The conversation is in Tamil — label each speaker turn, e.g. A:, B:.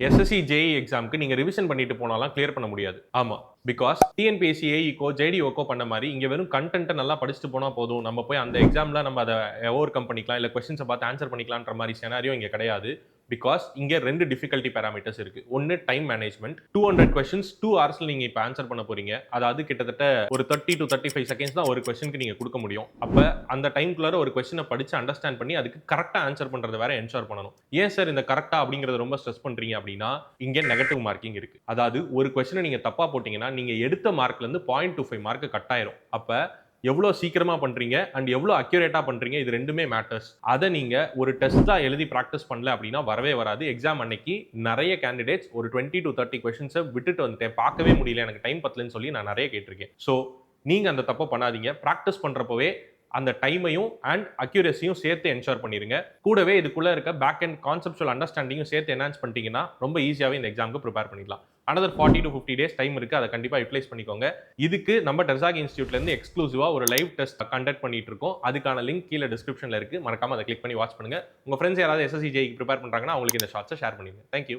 A: எஸ்எஸ்சி ஜேஇ எக்ஸாமுக்கு நீங்க ரிவிஷன் பண்ணிட்டு போனாலாம் கிளியர் பண்ண முடியாது. ஆமா. பிகாஸ் டிஎன்பிஎஸ்சி ஏஇக்கோ ஜேடிஓக்கோ பண்ண மாதிரி இங்க வெறும் கண்டென்ட்டை நல்லா படிச்சுட்டு போனா போதும், நம்ம போய் அந்த எக்ஸாம்ல நம்ம அதை ஓவர் கம் பண்ணிக்கலாம், இல்லை கொஸ்டின்ஸை பார்த்து ஆன்சர் பண்ணிக்கலான்ற மாதிரி செனாரியோ இங்க கிடையாது. பிகாஸ் இங்க ரெண்டு டிஃபிகல்ட்டி பேராமீட்டர்ஸ் இருக்கு. ஒன்னு டைம் மேனேஜ்மெண்ட். 200 கொஸ்டின்ஸ் 2 ஹவர்ஸ்ல நீங்க இப்ப ஆன்சர் பண்ண போறீங்க. அதாவது கிட்டத்தட்ட ஒரு 30 to 35 செகண்ட்ஸ் தான் ஒரு கொஸ்டினுக்கு நீங்க கொடுக்க முடியும். அப்ப அந்த டைம்குள்ளார ஒரு கொஸ்டினை படிச்சு அண்டர்ஸ்டாண்ட் பண்ணி அதுக்கு கரெக்டா ஆன்சர் பண்றது வேற என்ஷோர் பண்ணணும். ஏன் சார் இந்த கரெக்டா அப்படிங்கறத ரொம்ப ஸ்ட்ரெஸ் பண்றீங்க அப்படின்னா, இங்க நெகட்டிவ் மார்க்கிங் இருக்கு. அதாவது ஒரு கொஸ்டினை நீங்க தப்பா போட்டீங்கன்னா நீங்க எடுத்த மார்க்ல இருந்து 0.25 மார்க் கட் ஆயிரும். அப்ப எவ்வளவு சீக்கிரமா பண்றீங்க அண்ட் எவ்வளவு அக்யூரேட்டா பண்றீங்க, இது ரெண்டுமே மேட்டர்ஸ். அதை நீங்க ஒரு டெஸ்டா எழுதி பிராக்டிஸ் பண்ணல அப்படின்னா வரவே வராது. எக்ஸாம் அன்னைக்கு நிறைய கேண்டிடேட்ஸ் ஒரு 20 to 30 கொஸ்டின்ஸை விட்டுட்டு வந்துட்டேன், பார்க்கவே முடியல, எனக்கு டைம் பத்தலன்னு சொல்லி நான் நிறைய கேட்டிருக்கேன். ஸோ நீங்க அந்த தப்பை பண்ணாதீங்க. பிராக்டிஸ் பண்றப்பவே அந்த டைமையும் அண்ட் அக்யூரேசியும் சேர்த்து என்ஷோர் பண்ணிருங்க. கூடவே இதுக்குள்ள இருக்க பேக் அண்ட் கான்செப்சுவல் அண்டர்ஸ்டாண்டிங்கும் சேர்த்து என்ஹான்ஸ் பண்ணிட்டீங்கன்னா ரொம்ப ஈஸியாவே இந்த எக்ஸாமுக்கு ப்ரிப்பேர் பண்ணிடலாம். another 40 to 50 days டைம் இருக்கு, அதை கண்டிப்பா யூட்டிலைஸ் பண்ணிக்கோங்க. இதுக்கு நம்ம டெர்சாகி இன்ஸ்டியூட்ல இருந்து எக்ஸ்க்ளூசிவா ஒரு லைவ் டெஸ்ட் கண்டக்ட் பண்ணிட்டு இருக்கோம். அதுக்கான லிங்க் கீழே டிஸ்கிரிப்ஷன்ல இருக்கு, மறக்காம அதை கிளிக் பண்ணி வாட்ச் பண்ணுங்க. உங்க ஃப்ரெண்ட்ஸ் யாராவது எஸ்எஸ்சி ஜேஇக்கு ப்ரிப்பேர் பண்றாங்கன்னா அவங்களுக்கு இந்த ஷார்ட்ஸை ஷேர் பண்ணிடுங்க. தேங்க்யூ.